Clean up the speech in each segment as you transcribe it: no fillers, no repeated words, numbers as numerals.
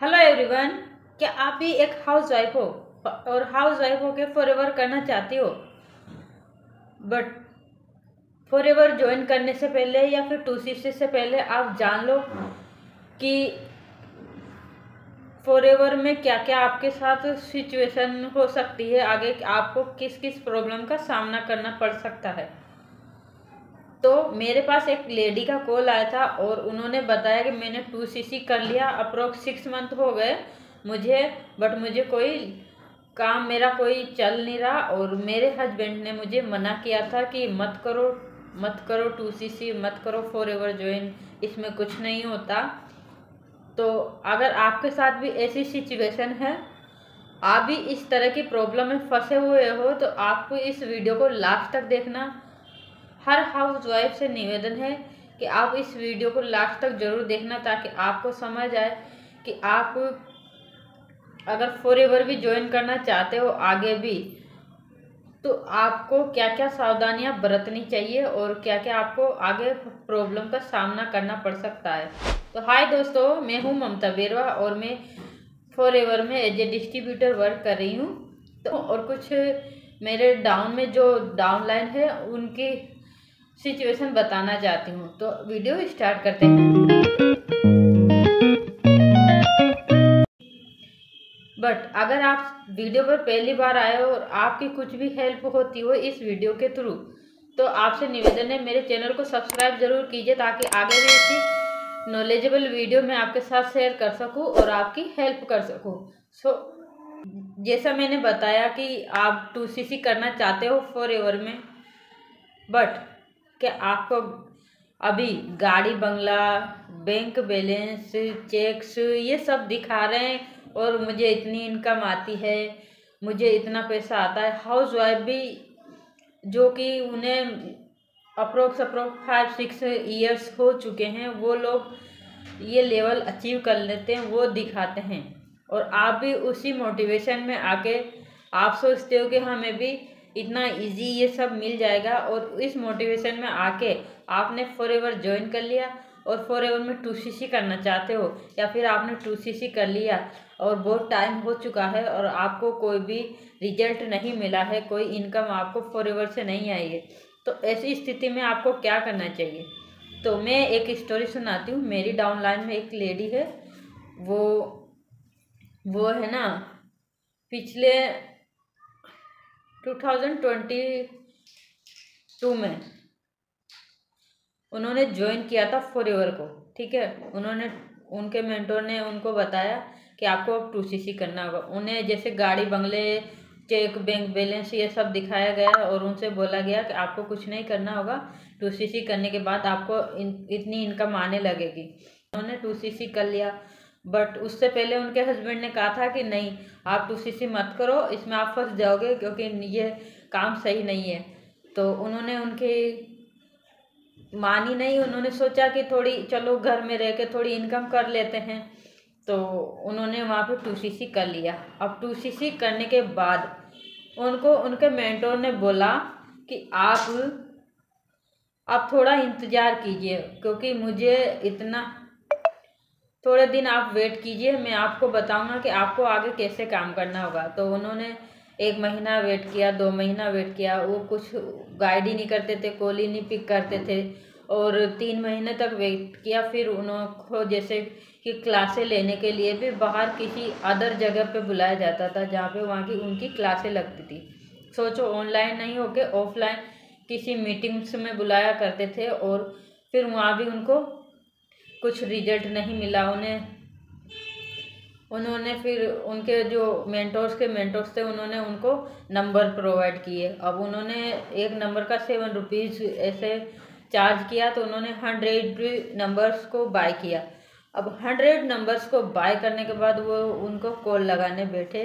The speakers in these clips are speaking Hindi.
Hello everyone. क्या आप भी एक हाउस वाइफ हो और हाउस वाइफ हो के फॉरएवर करना चाहती हो, बट फॉरएवर ज्वाइन करने से पहले या फिर 2CC से पहले आप जान लो कि फॉरएवर में क्या क्या आपके साथ सिचुएशन हो सकती है, आगे आपको किस किस प्रॉब्लम का सामना करना पड़ सकता है। तो मेरे पास एक लेडी का कॉल आया था और उन्होंने बताया कि मैंने 2CC कर लिया, अप्रोक्स 6 मंथ हो गए मुझे, बट मुझे कोई काम मेरा कोई चल नहीं रहा और मेरे हस्बैंड ने मुझे मना किया था कि मत करो 2CC, मत करो फॉरएवर ज्वाइन, इसमें कुछ नहीं होता। तो अगर आपके साथ भी ऐसी सिचुएशन है, आप भी इस तरह की प्रॉब्लम में फंसे हुए हो, तो आपको इस वीडियो को लास्ट तक देखना। हर हाउस वाइफ से निवेदन है कि आप इस वीडियो को लास्ट तक जरूर देखना, ताकि आपको समझ आए कि आप अगर फॉरएवर भी ज्वाइन करना चाहते हो आगे भी, तो आपको क्या क्या सावधानियां बरतनी चाहिए और क्या क्या आपको आगे प्रॉब्लम का सामना करना पड़ सकता है। तो हाय दोस्तों, मैं हूं ममता बेरवा और मैं फॉरएवर में एज ए डिस्ट्रीब्यूटर वर्क कर रही हूं। तो और कुछ मेरे डाउन में जो डाउनलाइन है उनकी सिचुएशन बताना चाहती हूँ। तो वीडियो स्टार्ट करते हैं। बट अगर आप वीडियो पर पहली बार आए हो और आपकी कुछ भी हेल्प होती हो इस वीडियो के थ्रू, तो आपसे निवेदन है मेरे चैनल को सब्सक्राइब जरूर कीजिए, ताकि आगे भी ऐसी नॉलेजेबल वीडियो मैं आपके साथ शेयर कर सकूं और आपकी हेल्प कर सकूं। जैसा मैंने बताया कि आप 2CC करना चाहते हो फॉरएवर में, बट क्या आपको अभी गाड़ी बंगला, बैंक बैलेंस, चेक्स ये सब दिखा रहे हैं और मुझे इतनी इनकम आती है, मुझे इतना पैसा आता है। हाउस वाइफ भी जो कि उन्हें अप्रोक्स 5-6 ईयर्स हो चुके हैं, वो लोग ये लेवल अचीव कर लेते हैं, वो दिखाते हैं। और आप भी उसी मोटिवेशन में आके आप सोचते हो कि हमें भी इतना इजी ये सब मिल जाएगा, और इस मोटिवेशन में आके आपने फॉरएवर ज्वाइन कर लिया और फॉरएवर में 2CC करना चाहते हो, या फिर आपने 2CC कर लिया और बहुत टाइम हो चुका है और आपको कोई भी रिजल्ट नहीं मिला है, कोई इनकम आपको फॉरएवर से नहीं आई है। तो ऐसी स्थिति में आपको क्या करना चाहिए। तो मैं एक स्टोरी सुनाती हूँ। मेरी डाउनलाइन में एक लेडी है, वो है ना, पिछले 2022 में उन्होंने ज्वाइन किया था फॉरएवर को। ठीक है, उनके मेंटोर ने उनको बताया कि आपको अब 2CC करना होगा। उन्हें जैसे गाड़ी बंगले, चेक, बैंक बैलेंस ये सब दिखाया गया और उनसे बोला गया कि आपको कुछ नहीं करना होगा, 2CC करने के बाद आपको इतनी इनकम आने लगेगी। उन्होंने 2CC कर लिया, बट उससे पहले उनके हस्बैंड ने कहा था कि नहीं, आप 2CC मत करो, इसमें आप फंस जाओगे क्योंकि ये काम सही नहीं है। तो उन्होंने उनकी मानी नहीं। उन्होंने सोचा कि थोड़ी चलो घर में रह के थोड़ी इनकम कर लेते हैं, तो उन्होंने वहाँ पे 2CC कर लिया। अब 2CC करने के बाद उनको उनके मेंटोर ने बोला कि आप थोड़ा इंतज़ार कीजिए, क्योंकि मुझे इतना, थोड़े दिन आप वेट कीजिए, मैं आपको बताऊंगा कि आपको आगे कैसे काम करना होगा। तो उन्होंने 1 महीना वेट किया, 2 महीना वेट किया, वो कुछ गाइड ही नहीं करते थे, कॉल ही नहीं पिक करते थे, और 3 महीने तक वेट किया। फिर उनको जैसे कि क्लासें लेने के लिए भी बाहर किसी अदर जगह पे बुलाया जाता था, जहाँ पे वहाँ की उनकी क्लासें लगती थी। सोचो, ऑनलाइन नहीं होके ऑफलाइन किसी मीटिंग्स में बुलाया करते थे, और फिर वहाँ भी उनको कुछ रिजल्ट नहीं मिला। उन्होंने फिर उनके जो मेंटोर्स थे, उन्होंने उनको नंबर प्रोवाइड किए। अब उन्होंने एक नंबर का 7 रुपीज़ ऐसे चार्ज किया, तो उन्होंने 100 नंबर्स को बाय किया। अब 100 नंबर्स को बाय करने के बाद वो उनको कॉल लगाने बैठे,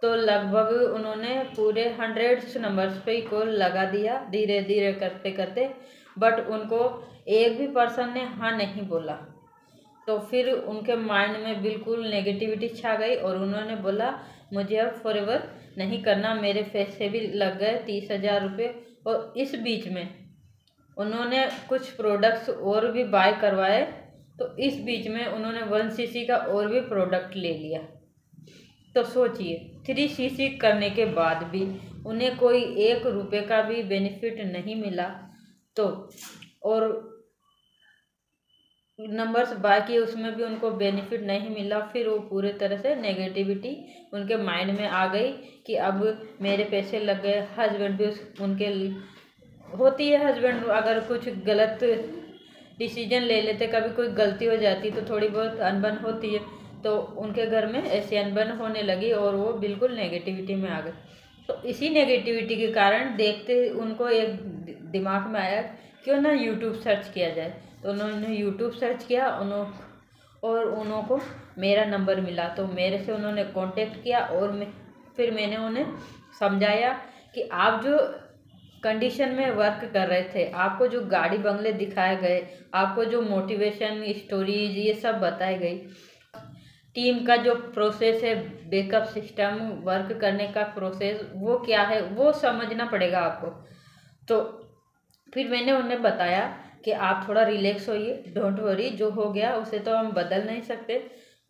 तो लगभग उन्होंने पूरे 100 नंबर्स पे ही कॉल लगा दिया, धीरे धीरे करते करते, बट उनको एक भी पर्सन ने हाँ नहीं बोला। तो फिर उनके माइंड में बिल्कुल नेगेटिविटी छा गई और उन्होंने बोला मुझे अब फॉरएवर नहीं करना, मेरे पैसे भी लग गए 30,000 रुपये। और इस बीच में उन्होंने कुछ प्रोडक्ट्स और भी बाय करवाए, तो इस बीच में उन्होंने 1cc का और भी प्रोडक्ट ले लिया। तो सोचिए 3cc करने के बाद भी उन्हें कोई 1 रुपये का भी बेनिफिट नहीं मिला। तो और नंबर्स बाकी उसमें भी उनको बेनिफिट नहीं मिला। फिर वो पूरे तरह से नेगेटिविटी उनके माइंड में आ गई कि अब मेरे पैसे लग गए। हस्बैंड भी उनके होती है, हस्बैंड अगर कुछ गलत डिसीजन ले लेते, कभी कोई गलती हो जाती तो थोड़ी बहुत अनबन होती है, तो उनके घर में ऐसी अनबन होने लगी और वो बिल्कुल नेगेटिविटी में आ गए। तो इसी नेगेटिविटी के कारण देखते उनको एक दिमाग में आया क्यों ना यूट्यूब सर्च किया जाए। तो उन्होंने यूट्यूब सर्च किया और उनको मेरा नंबर मिला। तो मेरे से उन्होंने कांटेक्ट किया और फिर मैंने उन्हें समझाया कि आप जो कंडीशन में वर्क कर रहे थे, आपको जो गाड़ी बंगले दिखाए गए, आपको जो मोटिवेशन स्टोरीज ये सब बताई गई, टीम का जो प्रोसेस है, बैकअप सिस्टम, वर्क करने का प्रोसेस वो क्या है वो समझना पड़ेगा आपको। तो फिर मैंने उन्हें बताया कि आप थोड़ा रिलैक्स होइए, डोंट वरी, जो हो गया उसे तो हम बदल नहीं सकते,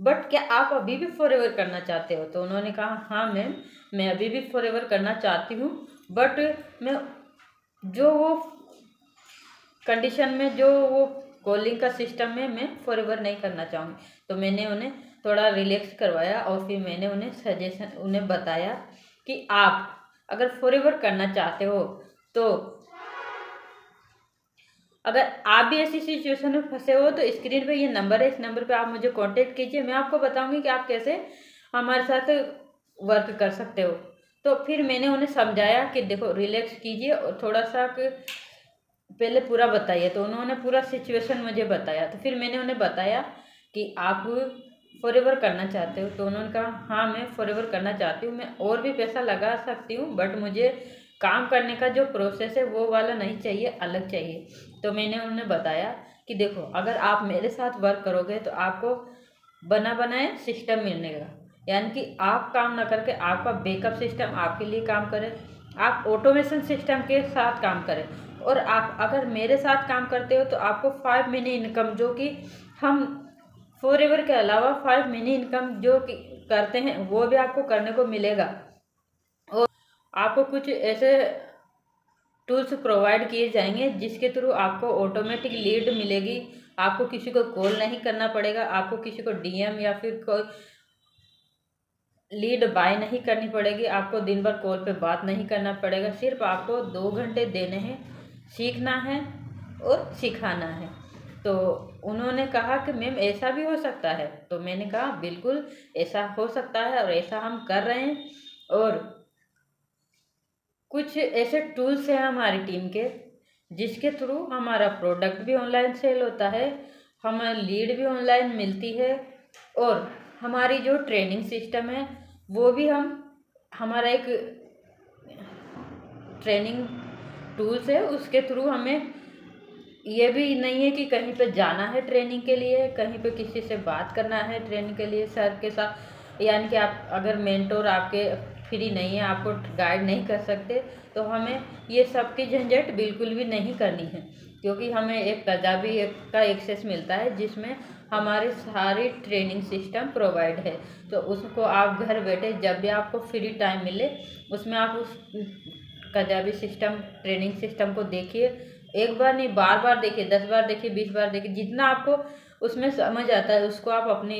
बट क्या आप अभी भी फॉरएवर करना चाहते हो। तो उन्होंने कहा हाँ मैम, मैं अभी भी फॉरएवर करना चाहती हूँ, बट मैं जो वो कंडीशन में जो वो कॉलिंग का सिस्टम में मैं फॉरएवर नहीं करना चाहूँगी। तो मैंने उन्हें थोड़ा रिलैक्स करवाया और फिर मैंने उन्हें बताया कि आप अगर फॉरएवर करना चाहते हो तो अगर आप भी ऐसी सिचुएशन में फंसे हो तो स्क्रीन पे ये नंबर है, इस नंबर पे आप मुझे कांटेक्ट कीजिए, मैं आपको बताऊंगी कि आप कैसे हमारे साथ वर्क कर सकते हो। तो फिर मैंने उन्हें समझाया कि देखो रिलैक्स कीजिए और थोड़ा सा पहले पूरा बताइए। तो उन्होंने पूरा सिचुएशन मुझे बताया। तो फिर मैंने उन्हें बताया कि आप फॉरएवर करना चाहते हो। तो उन्होंने कहा हाँ मैं फॉरएवर करना चाहती हूँ, मैं और भी पैसा लगा सकती हूँ, बट मुझे काम करने का जो प्रोसेस है वो वाला नहीं चाहिए, अलग चाहिए। तो मैंने उन्हें बताया कि देखो अगर आप मेरे साथ वर्क करोगे तो आपको बना बनाए सिस्टम मिलेगा, यानी कि आप काम ना करके आपका बैकअप सिस्टम आपके लिए काम करे, आप ऑटोमेशन सिस्टम के साथ काम करें। और आप अगर मेरे साथ काम करते हो तो आपको 5 मिनी इनकम, जो कि हम फॉरएवर के अलावा 5 मिनी इनकम जो कि करते हैं वो भी आपको करने को मिलेगा। और आपको कुछ ऐसे टूल्स प्रोवाइड किए जाएंगे जिसके थ्रू आपको ऑटोमेटिक लीड मिलेगी, आपको किसी को कॉल नहीं करना पड़ेगा, आपको किसी को डीएम या फिर कोई लीड बाय नहीं करनी पड़ेगी, आपको दिन भर कॉल पे बात नहीं करना पड़ेगा, सिर्फ आपको 2 घंटे देने हैं, सीखना है और सिखाना है। तो उन्होंने कहा कि मैम ऐसा भी हो सकता है। तो मैंने कहा बिल्कुल ऐसा हो सकता है और ऐसा हम कर रहे हैं। और कुछ ऐसे टूल्स हैं हमारी टीम के जिसके थ्रू हमारा प्रोडक्ट भी ऑनलाइन सेल होता है, हमें लीड भी ऑनलाइन मिलती है, और हमारी जो ट्रेनिंग सिस्टम है वो भी हमारा एक ट्रेनिंग टूल्स है, उसके थ्रू हमें ये भी नहीं है कि कहीं पे जाना है ट्रेनिंग के लिए, कहीं पे किसी से बात करना है ट्रेनिंग के लिए सर के साथ, यानी कि आप अगर मेंटोर आपके फ्री नहीं है, आपको गाइड नहीं कर सकते, तो हमें ये सब की झंझट बिल्कुल भी नहीं करनी है, क्योंकि हमें एक तजाबी का एक्सेस मिलता है जिसमें हमारे सारे ट्रेनिंग सिस्टम प्रोवाइड है। तो उसको आप घर बैठे जब भी आपको फ्री टाइम मिले उसमें आप उस कजाबी सिस्टम ट्रेनिंग सिस्टम को देखिए, एक बार नहीं बार बार देखिए, 10 बार देखिए, 20 बार देखिए, जितना आपको उसमें समझ आता है उसको आप अपने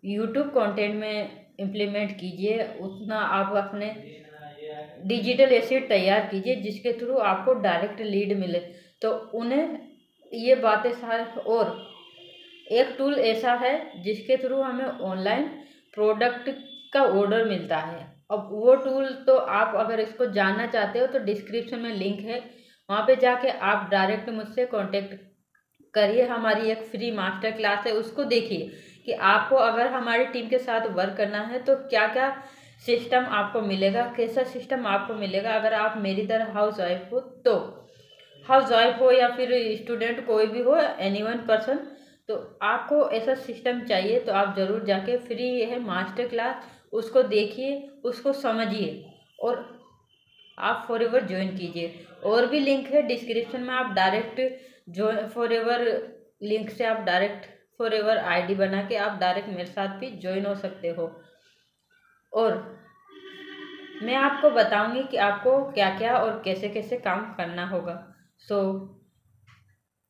यूट्यूब कंटेंट में इम्प्लीमेंट कीजिए, उतना आप अपने डिजिटल एसेट तैयार कीजिए जिसके थ्रू आपको डायरेक्ट लीड मिले। तो उन्हें ये बातें सारे, और एक टूल ऐसा है जिसके थ्रू हमें ऑनलाइन प्रोडक्ट का ऑर्डर मिलता है। अब वो टूल तो आप अगर इसको जानना चाहते हो तो डिस्क्रिप्शन में लिंक है, वहाँ पे जाके आप डायरेक्ट मुझसे कांटेक्ट करिए। हमारी एक फ्री मास्टर क्लास है, उसको देखिए कि आपको अगर हमारी टीम के साथ वर्क करना है तो क्या क्या सिस्टम आपको मिलेगा, कैसा सिस्टम आपको मिलेगा। अगर आप मेरी तरह हाउस वाइफ हो, तो हाउस वाइफ हो या फिर स्टूडेंट कोई भी हो, एनीवन पर्सन, तो आपको ऐसा सिस्टम चाहिए तो आप ज़रूर जाके फ्री है मास्टर क्लास, उसको देखिए, उसको समझिए और आप फॉरएवर ज्वाइन कीजिए। और भी लिंक है डिस्क्रिप्शन में, आप डायरेक्ट जो फॉरएवर लिंक से आप डायरेक्ट फॉरएवर आईडी बना के आप डायरेक्ट मेरे साथ भी ज्वाइन हो सकते हो। और मैं आपको बताऊंगी कि आपको क्या क्या और कैसे कैसे काम करना होगा।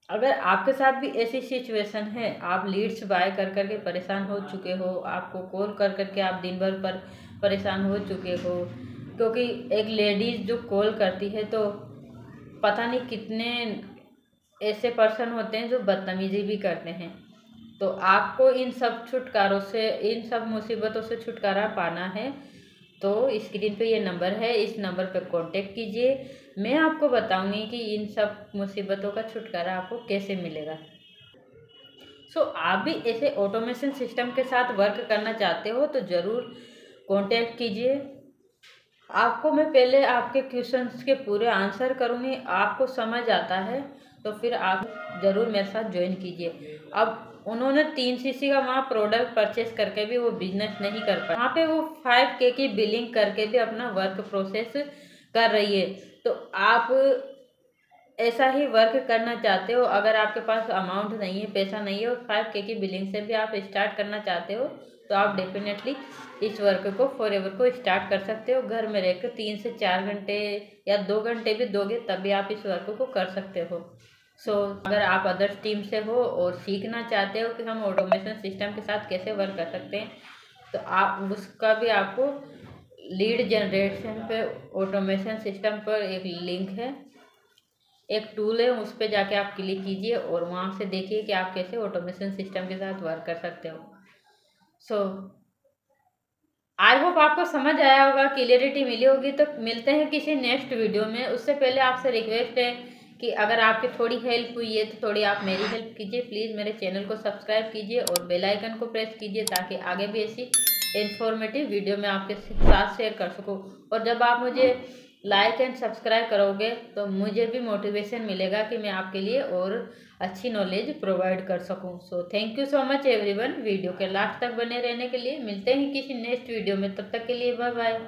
अगर आपके साथ भी ऐसी सिचुएशन है, आप लीड्स बाय कर करके परेशान हो चुके हो, आपको कॉल कर करके आप दिन भर पर परेशान हो चुके हो, क्योंकि एक लेडीज़ जो कॉल करती है तो पता नहीं कितने ऐसे पर्सन होते हैं जो बदतमीजी भी करते हैं। तो आपको इन सब छुटकारों से, इन सब मुसीबतों से छुटकारा पाना है तो स्क्रीन पे ये नंबर है, इस नंबर पे कांटेक्ट कीजिए। मैं आपको बताऊंगी कि इन सब मुसीबतों का छुटकारा आपको कैसे मिलेगा। आप भी ऐसे ऑटोमेशन सिस्टम के साथ वर्क करना चाहते हो तो ज़रूर कांटेक्ट कीजिए। आपको मैं पहले आपके क्वेश्चंस के पूरे आंसर करूँगी, आपको समझ आता है तो फिर आप ज़रूर मेरे साथ ज्वाइन कीजिए। अब उन्होंने 3 CC का वहाँ प्रोडक्ट परचेस करके भी वो बिजनेस नहीं कर पाए, वहाँ पे वो 5K की बिलिंग करके भी अपना वर्क प्रोसेस कर रही है। तो आप ऐसा ही वर्क करना चाहते हो, अगर आपके पास अमाउंट नहीं है, पैसा नहीं है और 5K की बिलिंग से भी आप स्टार्ट करना चाहते हो तो आप डेफिनेटली इस वर्क को फॉरएवर को स्टार्ट कर सकते हो। घर में रहकर 3 से 4 घंटे या 2 घंटे भी दोगे तभी आप इस वर्क को कर सकते हो। अगर आप अदर्स टीम से हो और सीखना चाहते हो कि हम ऑटोमेशन सिस्टम के साथ कैसे वर्क कर सकते हैं तो आप उसका भी आपको लीड जनरेशन पे ऑटोमेशन सिस्टम पर एक लिंक है, एक टूल है, उस पर जाके आप क्लिक कीजिए और वहाँ से देखिए कि आप कैसे ऑटोमेशन सिस्टम के साथ वर्क कर सकते हो। आई होप आपको समझ आया होगा, क्लियरिटी मिली होगी। तो मिलते हैं किसी नेक्स्ट वीडियो में। उससे पहले आपसे रिक्वेस्ट है कि अगर आपकी थोड़ी हेल्प हुई है तो थोड़ी आप मेरी हेल्प कीजिए। प्लीज़ मेरे चैनल को सब्सक्राइब कीजिए और बेल आइकन को प्रेस कीजिए ताकि आगे भी ऐसी इंफॉर्मेटिव वीडियो मैं आपके साथ शेयर कर सकूं। और जब आप मुझे लाइक एंड सब्सक्राइब करोगे तो मुझे भी मोटिवेशन मिलेगा कि मैं आपके लिए और अच्छी नॉलेज प्रोवाइड कर सकूं। Thank you so much everyone, video के लास्ट तक बने रहने के लिए। मिलते हैं किसी नेक्स्ट वीडियो में, तब तक के लिए बाय बाय।